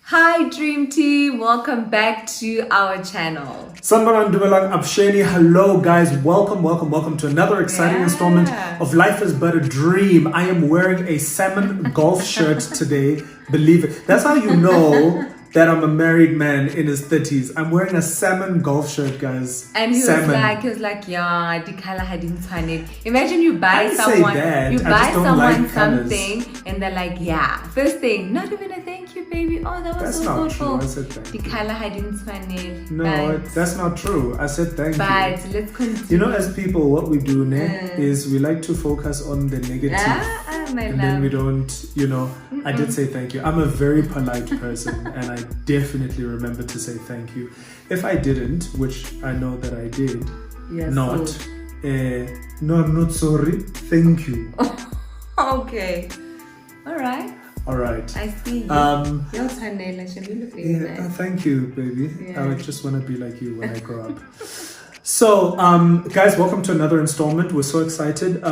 Hi Dream Team, welcome back to our channel. Sanbaran Dumelang Absheni, hello guys, welcome to another exciting installment of Life is But a Dream. I am wearing a salmon golf shirt today, believe it. That's how you know that I'm a married man in his 30s. I'm wearing a salmon golf shirt, guys. And he was like, yeah, the color hadn't turned it. Imagine you buy someone something and they're like, yeah, first thing, not even a thank you, baby. Oh, that was that's so not thoughtful. True. I said thank you. The color hadn't turned it. No, that's not true. I said thank you. But let's continue. You know, as people, what we do is we like to focus on the negative. Then we don't, I did say thank you. I'm a very polite person and I definitely remember to say thank you. If I didn't, which I know that I did, no, I'm not sorry. Thank you. Okay. All right. I see you. Your turn, Nayla. Shall we look nice? Thank you, baby. Yeah. I just want to be like you when I grow up. So, guys, welcome to another installment. We're so excited.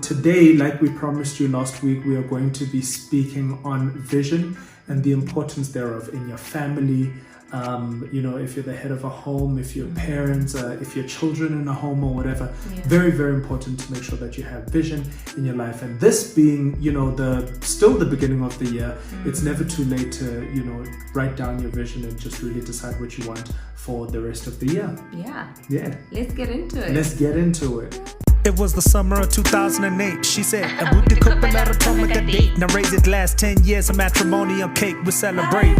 Today, like we promised you last week, we are going to be speaking on vision and the importance thereof in your family. If you're the head of a home, if you're parents, if you're children in a home or whatever, very, very important to make sure that you have vision in your life. And this being, still the beginning of the year, it's never too late to, write down your vision and just really decide what you want for the rest of the year. Yeah. Let's get into it. It was the summer of 2008. She said, a booty couple at a prom a date. Now raise it last 10 years of matrimony on cake. We celebrate.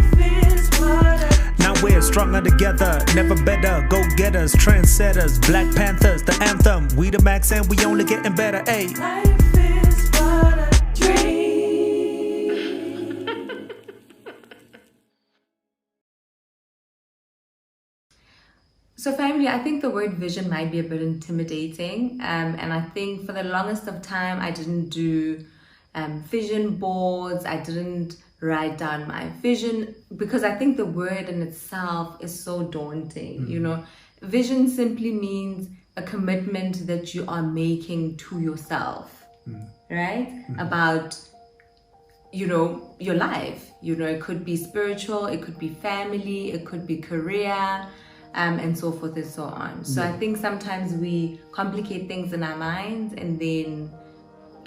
Now we're stronger together, never better. Go-getters, trendsetters, Black Panthers, the anthem. We the max and we only getting better, ayy. Life is but a dream. So family, I think the word vision might be a bit intimidating. And I think for the longest of time, I didn't do vision boards. I didn't write down my vision because I think the word in itself is so daunting. Vision simply means a commitment that you are making to yourself, right? About your life. It could be spiritual, it could be family, it could be career, and so forth and so on. So I think sometimes we complicate things in our minds and then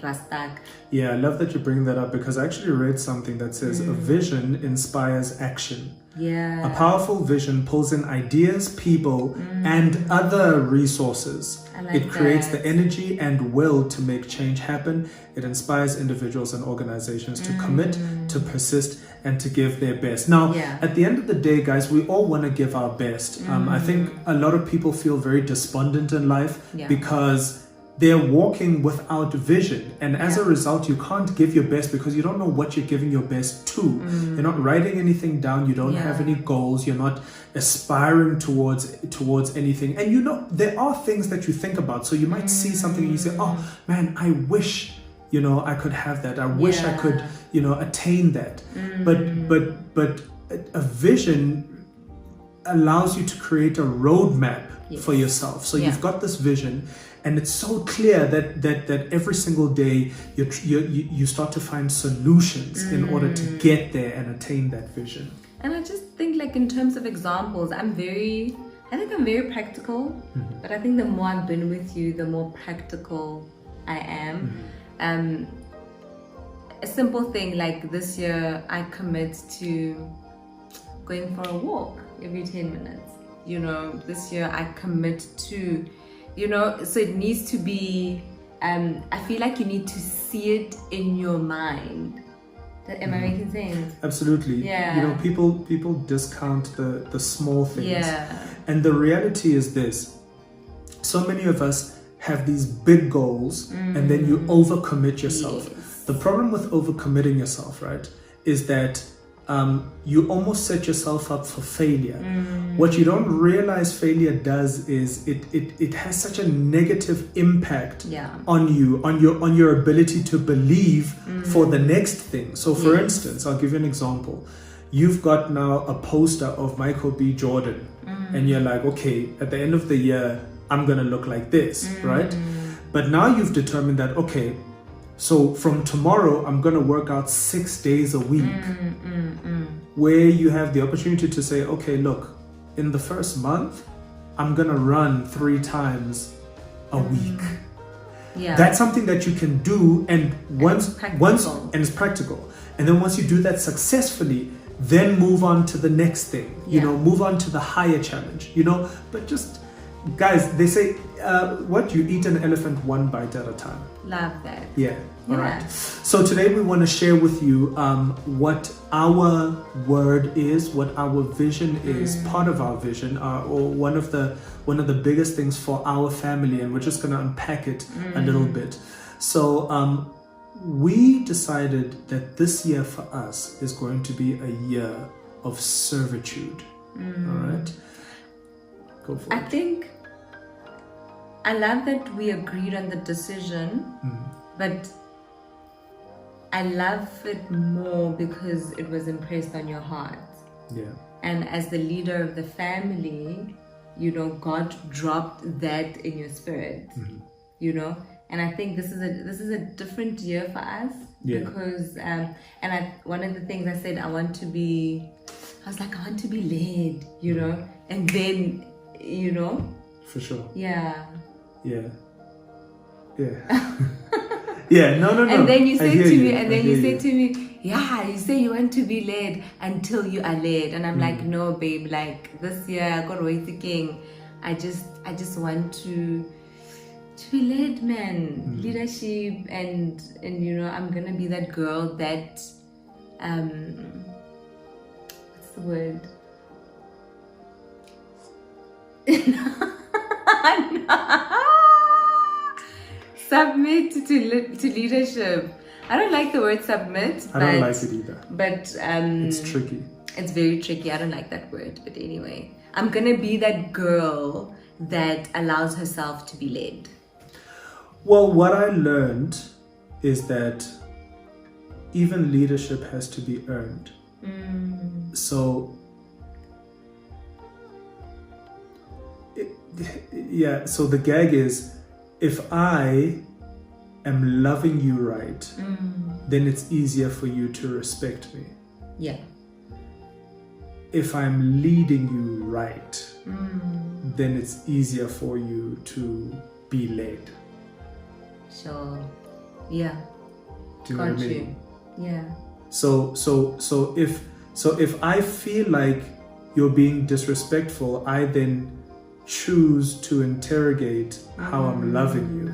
I love that you bring that up because I actually read something that says a vision inspires action. A powerful vision pulls in ideas, people, and other resources. It creates the energy and will to make change happen. It inspires individuals and organizations to commit, to persist, and to give their best. Now, at the end of the day, guys, we all want to give our best. I think a lot of people feel very despondent in life because they're walking without vision, and as a result you can't give your best because you don't know what you're giving your best to. You're not writing anything down, you don't have any goals, you're not aspiring towards anything, and there are things that you think about. So you might see something and you say, oh man, I wish I could have that, I wish I could attain that. But a vision allows you to create a roadmap for yourself. So you've got this vision, and it's so clear that every single day you start to find solutions in order to get there and attain that vision. And I just think, like, in terms of examples, I'm very practical, but I think the more I've been with you, the more practical I am. A simple thing like this year, I commit to going for a walk every 10 minutes. This year I commit to, so it needs to be, I feel like you need to see it in your mind. Am I making sense? Absolutely. People discount the small things. And the reality is this: so many of us have these big goals and then you overcommit yourself. The problem with overcommitting yourself, right, is that you almost set yourself up for failure. What you don't realize failure does is it has such a negative impact on you, on your ability to believe for the next thing. So for instance, I'll give you an example. You've got now a poster of Michael B. Jordan and you're like, okay, at the end of the year I'm gonna look like this, right? But now you've determined that, okay, so from tomorrow I'm gonna work out 6 days a week. where you have the opportunity to say, okay, look, in the first month, I'm gonna run 3 times a week. Yeah. That's something that you can do, and it's practical. And then once you do that successfully, then move on to the next thing. You know, move on to the higher challenge. You know, but just guys, they say, you eat an elephant one bite at a time. Love that. Yeah. All right. So today we want to share with you what our word is, what our vision is, part of our vision, or one of the biggest things for our family, and we're just going to unpack it a little bit. So we decided that this year for us is going to be a year of servitude. All right. Go for it. I think I love that we agreed on the decision, but I love it more because it was impressed on your heart. Yeah. And as the leader of the family, you know, God dropped that in your spirit. You know, and I think this is a different year for us because one of the things I said I want to be led, you know, and then, you know, for sure. Yeah. Yeah. Yeah, no. And then you say to me, yeah, you say you want to be led until you are led. And I'm like, no, babe, like this year I got waiting. I just want to be led, man. Leadership and you know, I'm gonna be that girl that what's the word? Submit to leadership. I don't like the word submit. I don't like it either. But it's tricky. It's very tricky. I don't like that word. But anyway, I'm gonna be that girl that allows herself to be led. Well, what I learned is that even leadership has to be earned. So so the gag is, if I am loving you right, then it's easier for you to respect me. Yeah. If I'm leading you right, then it's easier for you to be led. Sure. Yeah. Do you know what I mean? Yeah. So if I feel like you're being disrespectful, I then choose to interrogate how I'm loving you,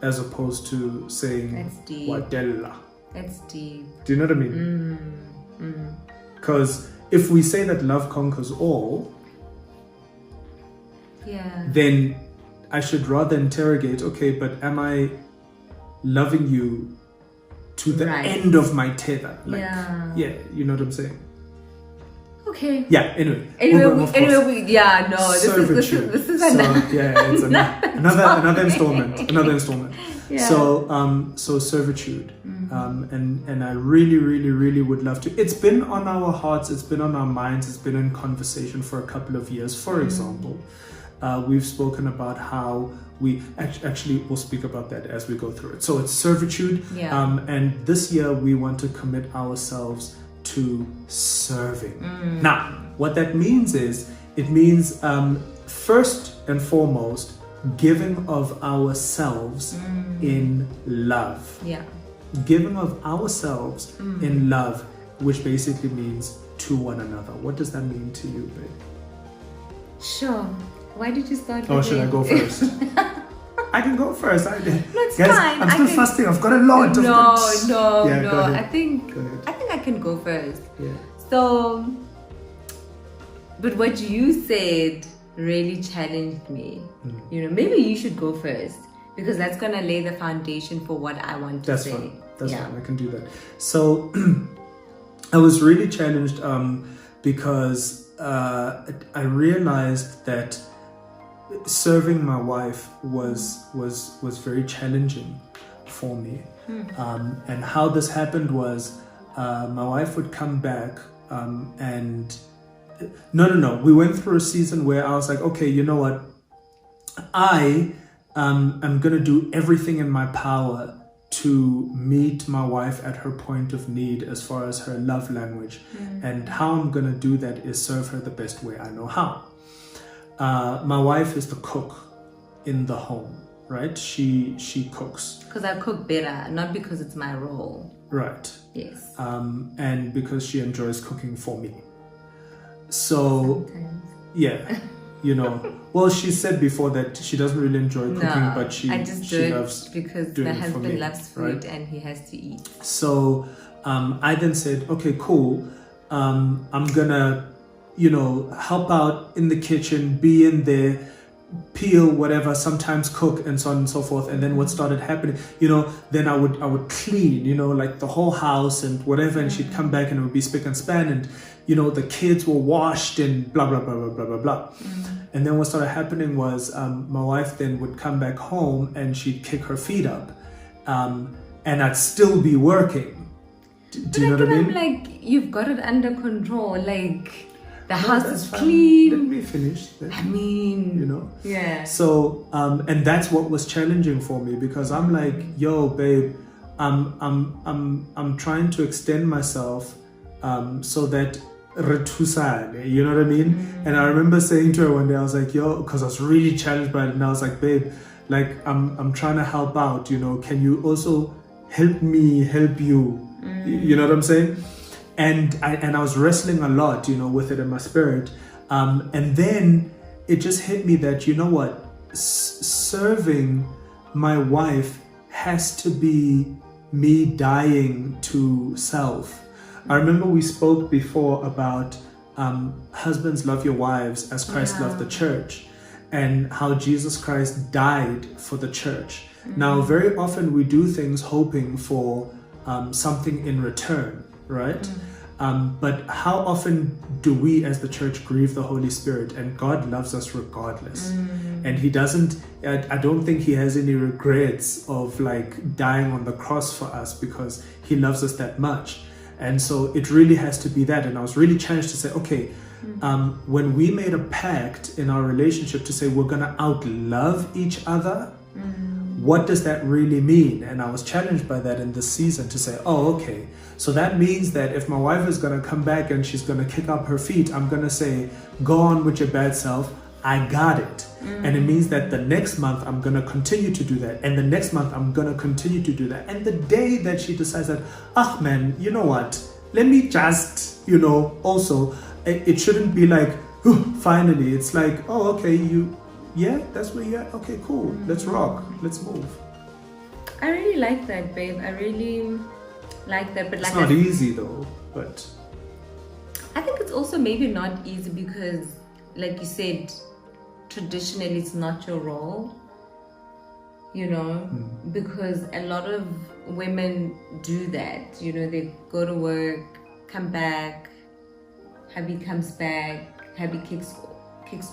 as opposed to saying Wadella. That's deep. Do you know what I mean? Because if we say that love conquers all, then I should rather interrogate, okay, but am I loving you to the end of my tether? Like, yeah, you know what I'm saying? Okay. Yeah, anyway. This is another installment. Yeah. So servitude. And I really would love to. It's been on our hearts, it's been on our minds, it's been in conversation for a couple of years. For example, we've spoken about how we actually will speak about that as we go through it. So it's servitude. And this year we want to commit ourselves to serving. Now, what that means is, it means first and foremost, giving of ourselves in love. Yeah. Giving of ourselves in love, which basically means to one another. What does that mean to you, babe? Sure. Why did you start? Oh, should I go first? I can go first. It's guys, fine. I'm still fasting. I've got a lot of No. Yeah, I think I can go first. Yeah. So, but what you said really challenged me. You know, maybe you should go first, because that's gonna lay the foundation for what I want to say. That's fine. I can do that. So, I was really challenged because I realized that serving my wife was very challenging for me. And how this happened was, my wife would come back and we went through a season where I was like, okay, you know what, I'm gonna do everything in my power to meet my wife at her point of need as far as her love language. And how I'm going to do that is serve her the best way I know how. My wife is the cook in the home, right? She cooks. Because I cook better, not because it's my role. Right. Yes. And because she enjoys cooking for me. So, sometimes. Yeah. You know, well, she said before that she doesn't really enjoy cooking, but she loves because doing my it for husband me, loves food, right? and he has to eat. So I then said, okay, cool. I'm gonna, you know, help out in the kitchen, be in there, peel whatever, sometimes cook, and so on and so forth. And then what started happening, you know, then I would clean, you know, like the whole house and whatever, and she'd come back and it would be spick and span, and you know, the kids were washed and blah blah blah blah blah blah blah. And then what started happening was my wife then would come back home and she'd kick her feet up, and I'd still be working. Do you know what I mean? I'm like, you've got it under control. Like, the house is clean. Let me finish. I mean, you know. Yeah. So and that's what was challenging for me, because I'm like, yo, babe, I'm trying to extend myself so that retusane, you know what I mean? And I remember saying to her one day, I was like, yo, because I was really challenged by it, and I was like, babe, like I'm trying to help out, you know, can you also help me help you? You know what I'm saying? And I was wrestling a lot, you know, with it in my spirit. And then it just hit me that, you know what, serving my wife has to be me dying to self. I remember we spoke before about husbands, love your wives as Christ loved the church, and how Jesus Christ died for the church. Now, very often we do things hoping for something in return, right? But how often do we as the church grieve the Holy Spirit? And God loves us regardless. And he doesn't, I don't think he has any regrets of like dying on the cross for us, because he loves us that much. And so it really has to be that. And I was really challenged to say, okay, when we made a pact in our relationship to say we're going to outlove each other, what does that really mean? And I was challenged by that in this season to say, oh, okay, so that means that if my wife is going to come back and she's going to kick up her feet, I'm going to say, go on with your bad self. I got it. And it means that the next month I'm going to continue to do that. And the next month I'm going to continue to do that. And the day that she decides that, man, you know what? Let me just, you know, also, it shouldn't be like, finally. It's like, oh, okay, that's where you're at. Okay, cool. Let's rock. Let's move. I really like that, babe. I really like that. But it's not easy though, but I think it's also maybe not easy because, like you said, traditionally it's not your role, you know, because a lot of women do that, you know, they go to work, come back, hubby comes back, hubby kicks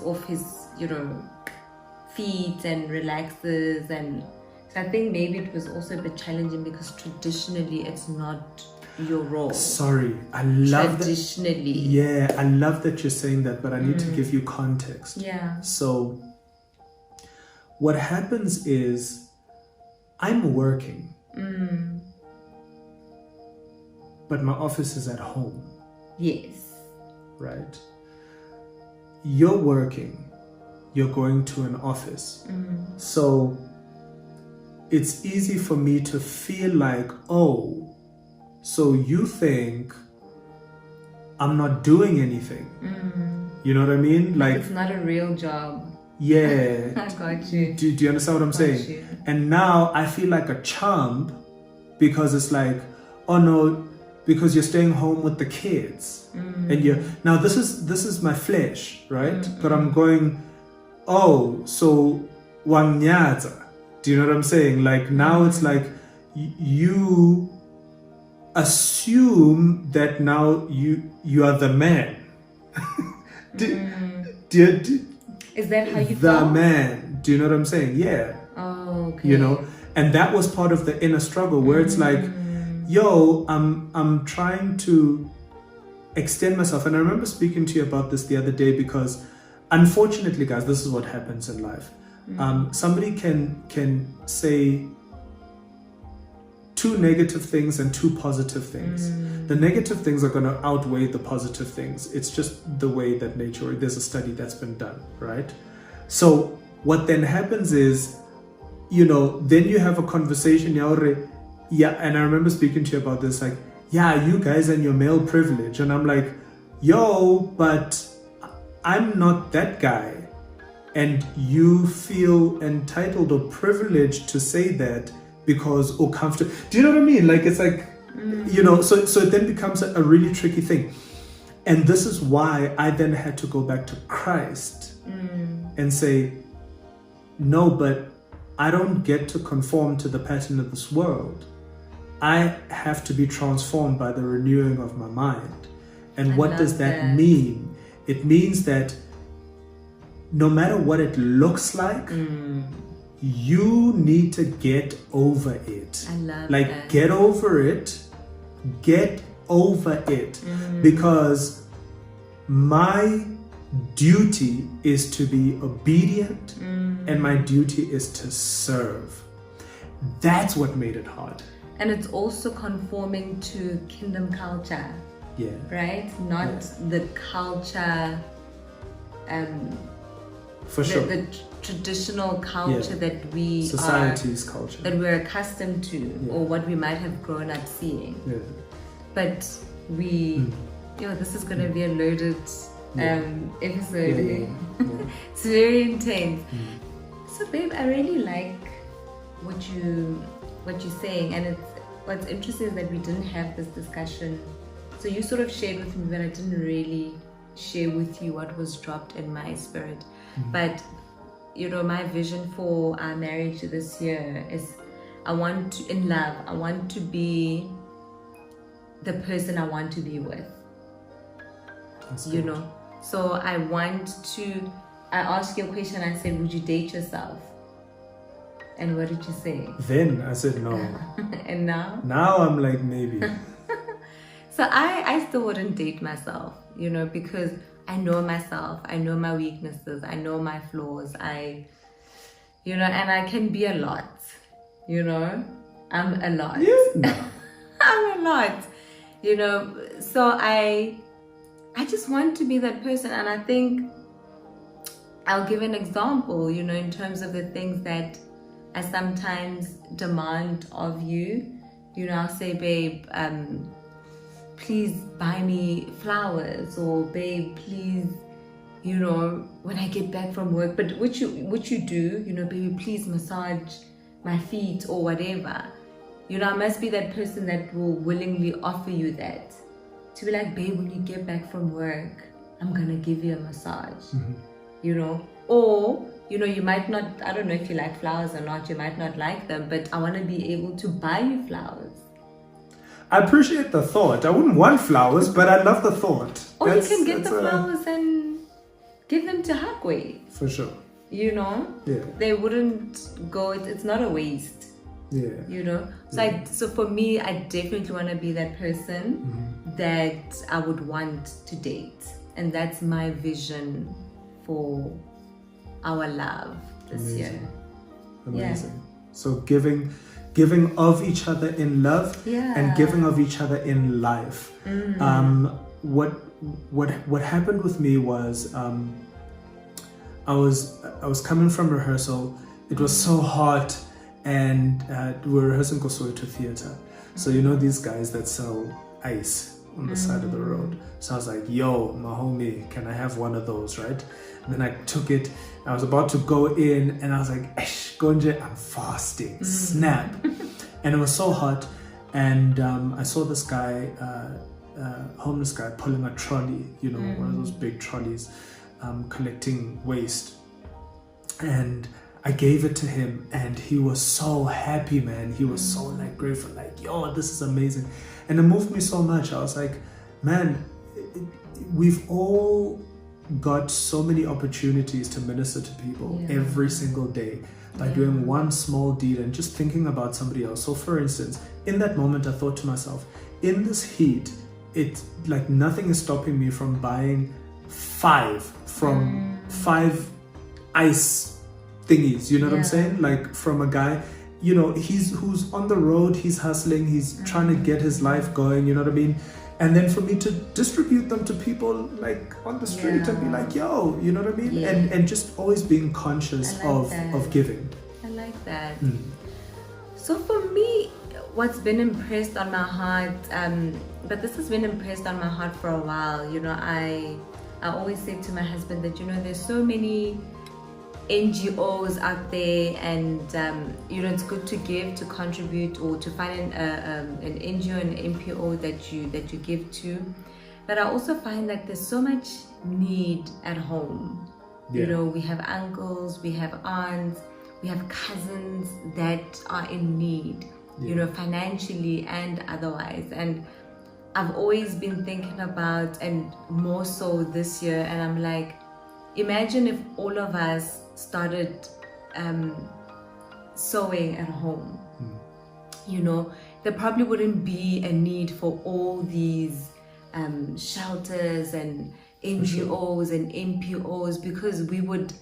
off his, you know, feet and relaxes. And so I think maybe it was also a bit challenging because traditionally it's not your role. Sorry, I love traditionally. Yeah, I love that you're saying that, but I need to give you context. Yeah. So what happens is I'm working, but my office is at home. Yes. Right? You're working, you're going to an office. So it's easy for me to feel like, oh, so you think I'm not doing anything. You know what I mean? Like it's not a real job. Yeah. I got you. Do you understand what I'm saying? You. And now I feel like a chump because it's like, oh no, because you're staying home with the kids. And now this is my flesh, right? But I'm going, oh, so wangyaza. Do you know what I'm saying? Like now it's like you assume that now you are the man. Is that how you the felt? man? Do you know what I'm saying? Yeah. Oh, okay. You know, and that was part of the inner struggle where it's like, yo, I'm trying to extend myself. And I remember speaking to you about this the other day because unfortunately, guys, this is what happens in life. Somebody can say, two negative things and two positive things. The negative things are going to outweigh the positive things. It's just the way that nature, there's a study that's been done, right? So what then happens is, then you have a conversation, yeah, and I remember speaking to you about this, like, yeah, you guys and your male privilege. And I'm like, yo, but I'm not that guy. And you feel entitled or privileged to say that because, or comfortable. Do you know what I mean? Like, it's like, so it then becomes a really tricky thing. And this is why I then had to go back to Christ and say, no, but I don't get to conform to the pattern of this world. I have to be transformed by the renewing of my mind. And what does that mean? It means that no matter what it looks like, you need to get over it. I love like that. Get over it. Get over it. Because my duty is to be obedient and my duty is to serve. That's what made it hard. And it's also conforming to kingdom culture. Yeah. Right? Not the culture, for sure. The traditional culture that we society's culture that we're accustomed to, or what we might have grown up seeing. Yeah. But we, this is going to be a loaded episode. It's very intense. So, babe, I really like what you're saying, and what's interesting is that we didn't have this discussion. So you sort of shared with me, but I didn't really share with you what was dropped in my spirit. But my vision for our marriage this year is I want to be the person I want to be with. That's you good. know. So I asked you a question, I said, would you date yourself? And what did you say? Then I said no. And now? Now I'm like, maybe. So I still wouldn't date myself, because I know myself, I know my weaknesses, I know my flaws, and I can be a lot, I'm a lot. Yeah. I'm a lot, so I just want to be that person. And I think I'll give an example, in terms of the things that I sometimes demand of you. I'll say, babe, please buy me flowers, or babe, please, when I get back from work, but which you do, baby, please massage my feet or whatever. I must be that person that will willingly offer you that. To be like, babe, when you get back from work, I'm gonna give you a massage. Or, you might not, I don't know if you like flowers or not, you might not like them, but I want to be able to buy you flowers. I appreciate the thought. I wouldn't want flowers, but I love the thought. Or you can get the flowers and give them to Hagway. For sure. Yeah. They wouldn't go, it's not a waste. Yeah. So for me, I definitely want to be that person that I would want to date. And that's my vision for our love this year. Amazing. Yeah. So giving of each other in love and giving of each other in life. What happened with me was I was coming from rehearsal. It was so hot, and we were rehearsing Kosoito Theatre. So these guys that sell ice on the side of the road. So I was like, yo, my homie, can I have one of those, right? And then I took it. I was about to go in, and I was like, Gonje, I'm fasting. Snap. And it was so hot. And I saw this guy, homeless guy, pulling a trolley, one of those big trolleys, collecting waste. And I gave it to him, and he was so happy, man. He was so grateful, yo, this is amazing. And it moved me so much. I was like, man, we've all got so many opportunities to minister to people every single day by doing one small deed and just thinking about somebody else. So for instance, in that moment, I thought to myself, in this heat, it's like nothing is stopping me from buying five ice thingies, you know what I'm saying? Like from a guy, you know, who's on the road, he's hustling, he's trying to get his life going, you know what I mean? And then for me to distribute them to people like on the street and be like, yo, you know what I mean? Yeah. And just always being conscious of giving. I like that. So for me, what's been impressed on my heart, but this has been impressed on my heart for a while, you know, I always say to my husband that, you know, there's so many NGOs out there, and you know, it's good to give, to contribute, or to find an NGO, an NPO that you give to. But I also find that there's so much need at home. You know, we have uncles, we have aunts, we have cousins that are in need, you know, financially and otherwise. And I've always been thinking about, and more so this year, and I'm like, imagine if all of us started sewing at home. You know, there probably wouldn't be a need for all these shelters and NGOs and NPOs, because we would,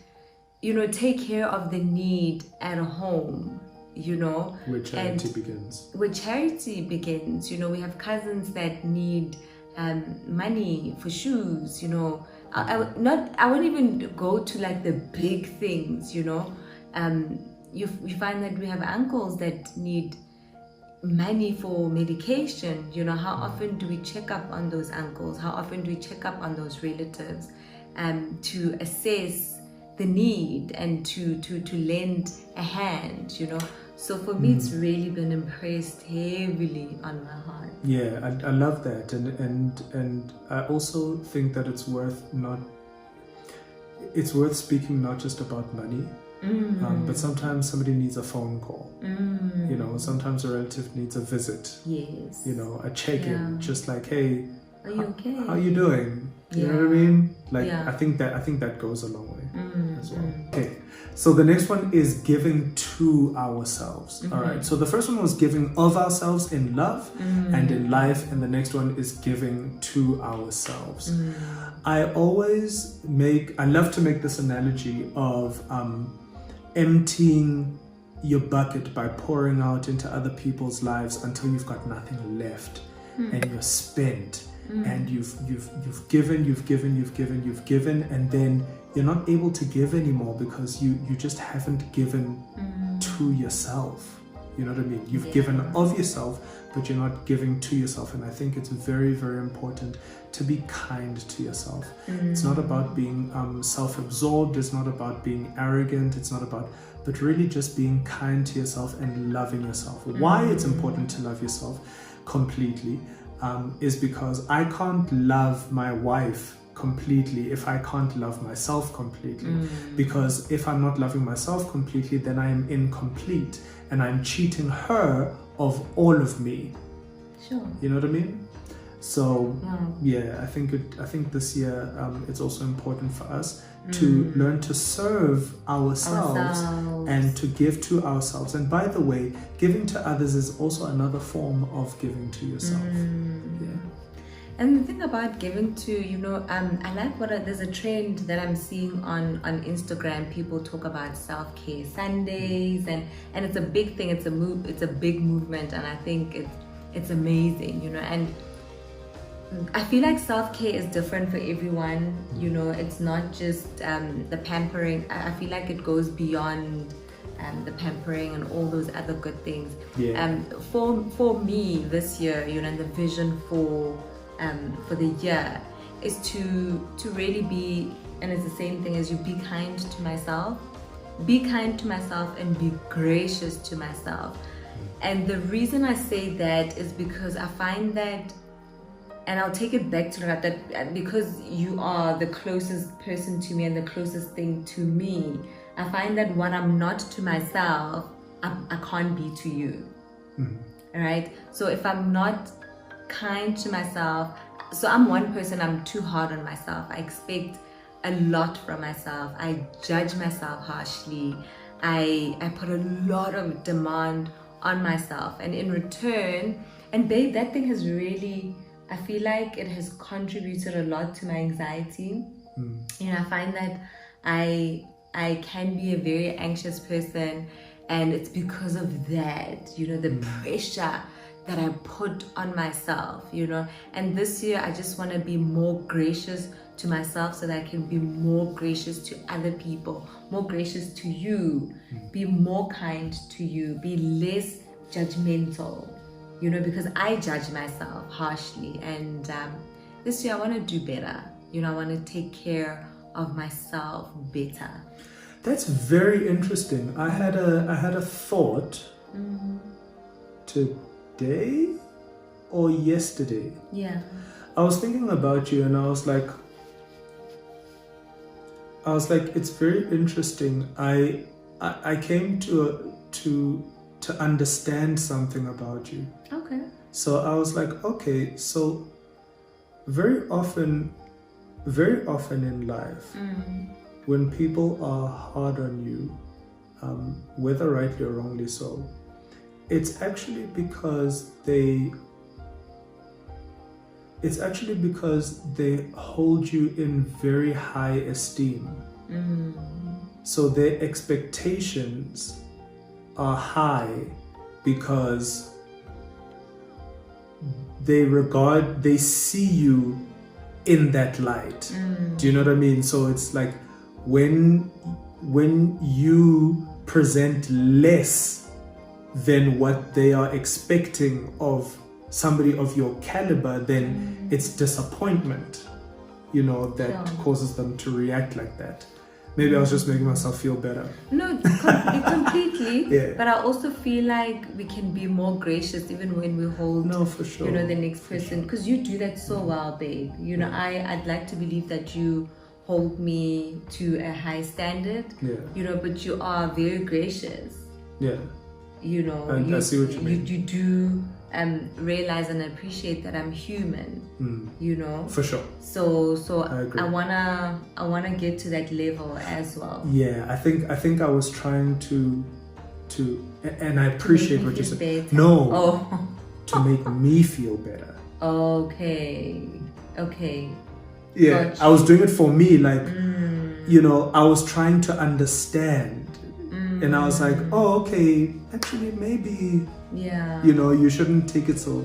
you know, take care of the need at home, you know. Where charity begins. Where charity begins, you know. We have cousins that need money for shoes, you know. I wouldn't even go to like the big things, you know. You find that we have uncles that need money for medication, you know. How often do we check up on those uncles? How often do we check up on those relatives to assess the need and to lend a hand, you know. So for me, it's really been impressed heavily on my heart. Yeah, I love that, and I also think that it's worth speaking not just about money, but sometimes somebody needs a phone call. You know, sometimes a relative needs a visit. Yes. You know, a check-in, just like, hey, are you okay? How are you doing? You know what I mean? Like, I think that goes a long way as well. Okay. So the next one is giving to ourselves. All right. So the first one was giving of ourselves in love and in life, and the next one is giving to ourselves. I love to make this analogy of emptying your bucket by pouring out into other people's lives until you've got nothing left and you're spent. And you've given, and then you're not able to give anymore because you just haven't given to yourself. You know what I mean? You've given of yourself, but you're not giving to yourself. And I think it's very, very important to be kind to yourself. It's not about being self-absorbed. It's not about being arrogant. It's not about, but really just being kind to yourself and loving yourself. Why it's important to love yourself completely is because I can't love my wife completely if I can't love myself completely. Because if I'm not loving myself completely, then I am incomplete and I'm cheating her of all of me. Sure. You know what I mean? So I think this year it's also important for us to learn to serve ourselves and to give to ourselves. And by the way, giving to others is also another form of giving to yourself. And the thing about giving to, you know, I like there's a trend that I'm seeing on Instagram. People talk about self-care Sundays, and it's a big thing. It's a big movement, and I think it's amazing, you know. And I feel like self-care is different for everyone, you know. It's not just the pampering. I feel like it goes beyond the pampering and all those other good things. For me this year, you know, and the vision for the year is to really be, and it's the same thing as you, be kind to myself. Be kind to myself and be gracious to myself. And the reason I say that is because I find that, and I'll take it back to that because you are the closest person to me and the closest thing to me, I find that what I'm not to myself, I can't be to you. All right? So if I'm not kind to myself, so I'm one person, I'm too hard on myself. I expect a lot from myself. I judge myself harshly. I put a lot of demand on myself, and in return, and babe, that thing has really, I feel like it has contributed a lot to my anxiety. You know, I find that I can be a very anxious person, And it's because of that, you know, the pressure that I put on myself, you know. And this year, I just want to be more gracious to myself so that I can be more gracious to other people, more gracious to you, be more kind to you, be less judgmental, you know, because I judge myself harshly. And this year, I want to do better. You know, I want to take care of myself better. That's very interesting. I had a thought today or yesterday. Yeah. I was thinking about you, and I was like, it's very interesting. I came to understand something about you. Okay. So I was like, okay, so very often in life, when people are hard on you, whether rightly or wrongly so, it's actually because they hold you in very high esteem. So their expectations are high because they see you in that light. Do you know what I mean? So it's like when you present less than what they are expecting of somebody of your caliber, then it's disappointment, you know, that causes them to react like that. Maybe I was just making myself feel better. No, completely. Yeah. But I also feel like we can be more gracious even when we hold, no, for sure, you know, the next person. Because you do that so well, babe. You know, I'd like to believe that you hold me to a high standard. Yeah. You know, but you are very gracious. Yeah. You know, I see what you mean. You do realize and appreciate that I'm human. You know. For sure. So I wanna get to that level as well. Yeah, I think I was trying to and I appreciate what you said. Better. No. To make me feel better. Okay. Yeah, gotcha. I was doing it for me, like you know, I was trying to understand. And I was like, oh, okay, actually maybe, you know, you shouldn't take it so,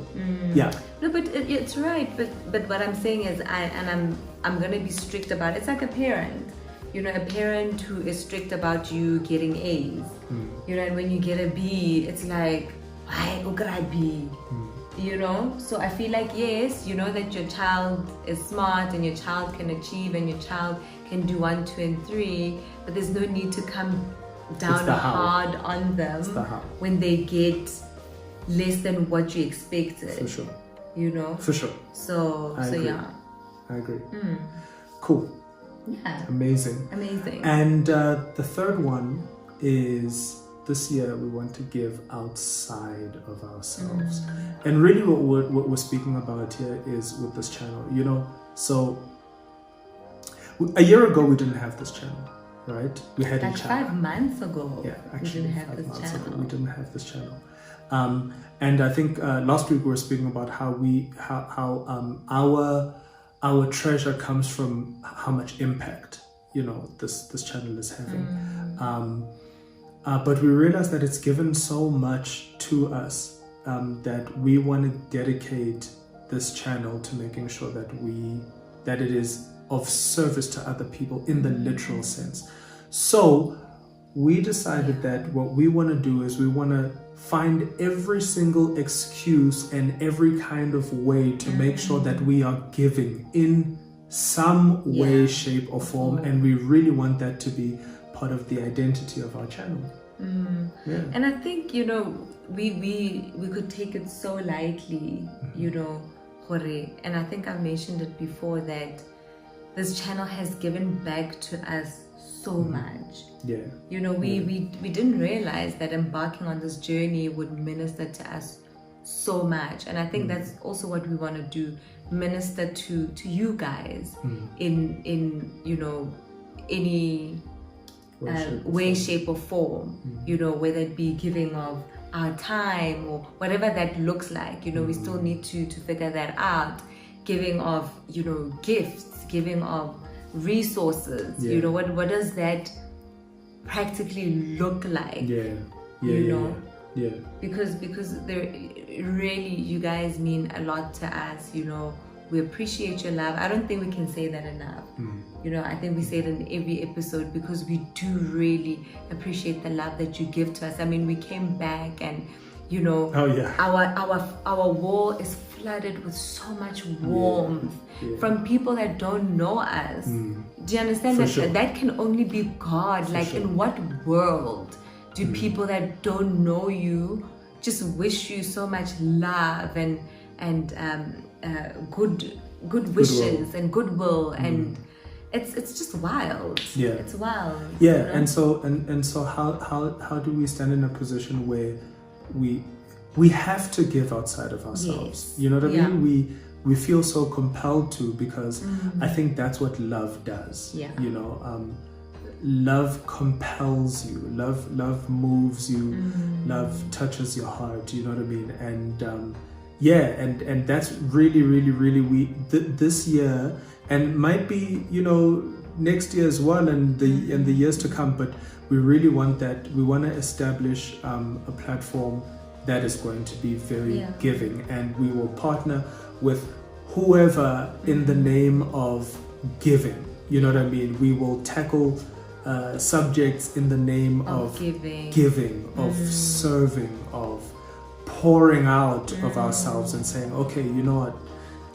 yeah. No, but it's right. But what I'm saying is, I'm gonna be strict about it. It's like a parent, you know, a parent who is strict about you getting A's, you know, and when you get a B, it's like, why could I B? You know, so I feel like, yes, you know that your child is smart and your child can achieve and your child can do 1, 2, and 3, but there's no need to come down hard on them when they get less than what you expected. For sure. You know? For sure. So yeah. I agree. Cool. Yeah. Amazing. And the third one is, this year we want to give outside of ourselves. And really what we're speaking about here is with this channel, you know. So a year ago we didn't have this channel. Right, we had like each other. 5 months ago. Yeah, actually, we didn't have this channel. We didn't have this channel, and I think last week we were speaking about how our treasure comes from how much impact, you know, this channel is having. But we realized that it's given so much to us that we want to dedicate this channel to making sure that it is of service to other people in the literal sense. So we decided that what we want to do is we want to find every single excuse and every kind of way to make sure that we are giving in some way, shape or form, and we really want that to be part of the identity of our channel. Yeah. And I think, you know, we could take it so lightly, you know, and I think I've mentioned it before that this channel has given back to us so much. Yeah. You know, we didn't realize that embarking on this journey would minister to us so much. And I think that's also what we want to do, minister to you guys in you know, any way, shape or form, you know, whether it be giving of our time or whatever that looks like. You know, we still need to figure that out. Giving of, you know, gifts, giving of resources, you know, what does that practically look like? you know. Yeah. Because really, you guys mean a lot to us, you know. We appreciate your love. I don't think we can say that enough. You know, I think we say it in every episode because we do really appreciate the love that you give to us. I mean, we came back and, you know, our wall is flooded with so much warmth from people that don't know us. Do you understand that? That can only be God. In what world do people that don't know you just wish you so much love and good wishes and goodwill, and it's just wild. It's wild. You know? And so how do we stand in a position where we have to give outside of ourselves? You know what I mean? We feel so compelled to, because I think that's what love does. You know, love compels you, love moves you, love touches your heart, you know what I mean? And and that's really this year, and might be, you know, next year as well, and the years to come, but we really want that. We want to establish a platform that is going to be very giving, and we will partner with whoever in the name of giving, you know what I mean? We will tackle subjects in the name of giving, of serving, of pouring out of ourselves and saying, okay, you know what,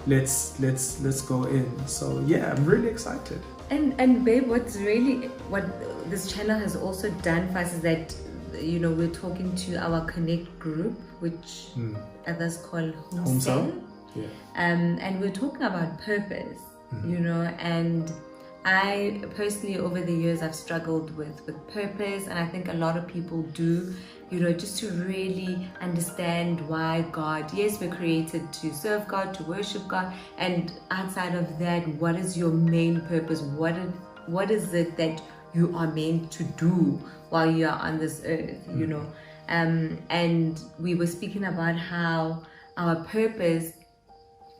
let's go in. So I'm really excited. And babe, what this channel has also done for us is that, you know, we're talking to our Connect group, which others call Home Cell. And we're talking about purpose, you know, and I personally, over the years, I've struggled with purpose, and I think a lot of people do, you know, just to really understand why God, yes, we're created to serve God, to worship God, and outside of that, what is your main purpose? What is it that you are meant to do while you are on this earth, you know? And we were speaking about how our purpose,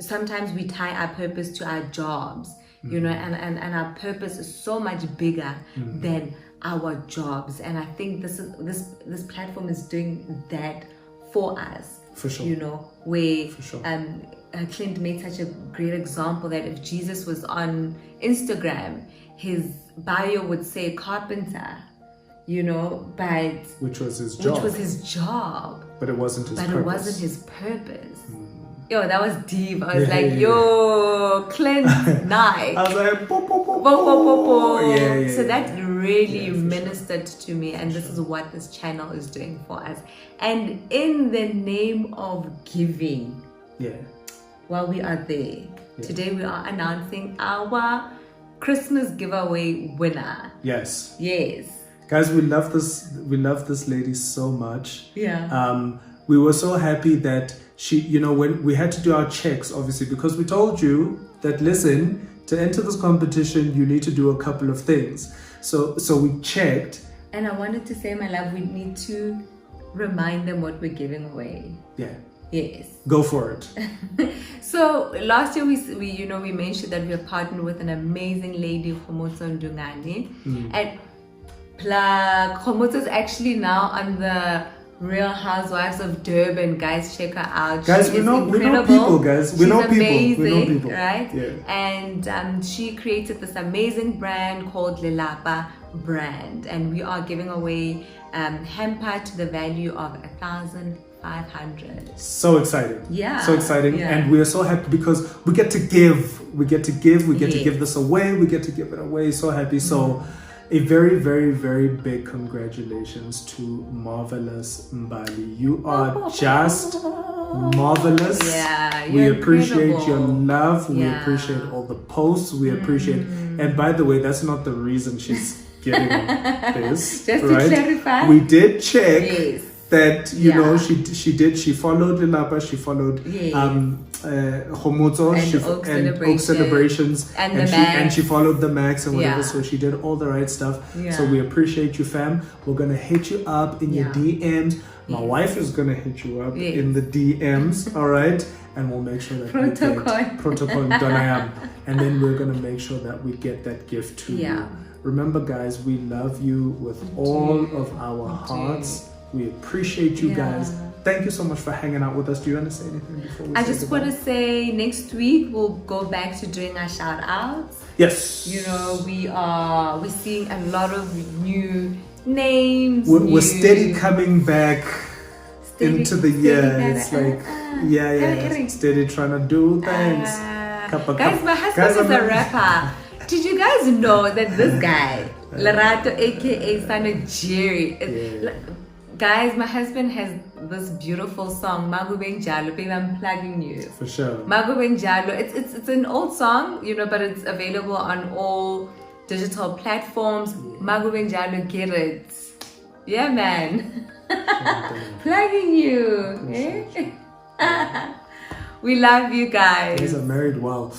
sometimes we tie our purpose to our jobs, you know, and our purpose is so much bigger than our jobs. And I think this platform is doing that for us. For sure. You know, where Clint made such a great example that if Jesus was on Instagram, his bio would say carpenter, you know, but which was his job. But it wasn't his purpose. Yo, that was deep. I was yo, Clint, nice. I was like, bo. So that really ministered to me, and this is what this channel is doing for us. And in the name of giving, while we are there, today we are announcing our Christmas giveaway winner. Yes. Guys, we love this lady so much. We were so happy that she, you know, when we had to do our checks, obviously, because we told you that, listen, to enter this competition, you need to do a couple of things. So we checked. And I wanted to say, my love, we need to remind them what we're giving away. Yes. Go for it. So last year we mentioned that we are partnered with an amazing lady, Khomotso Ndungane. And Khomotso is actually now on the Real Housewives of Durban. Guys, check her out. Guys, we know people, guys. We know people. Right? And she created this amazing brand called Lelapa Brand. And we are giving away hamper to the value of 1,500. So exciting. So exciting. And we are so happy because we get to give. We get to give this away. We get to give it away. So happy. So a very, very, very big congratulations to Marvelous Mbali. You are just marvelous. We appreciate your love. We appreciate all the posts. We appreciate, and by the way, that's not the reason she's getting this. Just to clarify, we did check that, you know, she followed Lelapa, she followed Khomotso and Oak Celebrations and she followed the Max and whatever, so she did all the right stuff. So we appreciate you, fam. We're gonna hit you up in your DMs. My wife is gonna hit you up in the DMs, all right, and we'll make sure that protocol Donayam, and then we're gonna make sure that we get that gift to you. Remember, guys, we love you with all of our hearts We appreciate you guys. Thank you so much for hanging out with us. Do you want to say anything before we I just want to say next week we'll go back to doing our shout outs. Yes. You know, we're seeing a lot of new names. We're steady coming back into the year. It's like, steady trying to do things. Guys, my husband is a rapper. Did you guys know that this guy, Lerato, aka son of Jerry, guys, my husband has this beautiful song, Magubeng Jalo. Baby, I'm plugging you. For sure. Magubeng Jalo. It's an old song, you know, but it's available on all digital platforms. Magubeng Jalo, get it. Yeah, man. Plugging you. Eh? We love you guys. Guys are married well.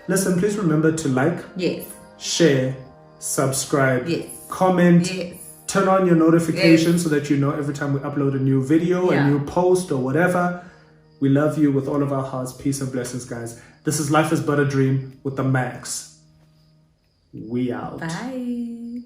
Listen, please remember to like, share, subscribe, comment, turn on your notifications so that you know every time we upload a new video, a new post or whatever. We love you with all of our hearts. Peace and blessings, guys. This is Life is But a Dream with the Max. We out. Bye.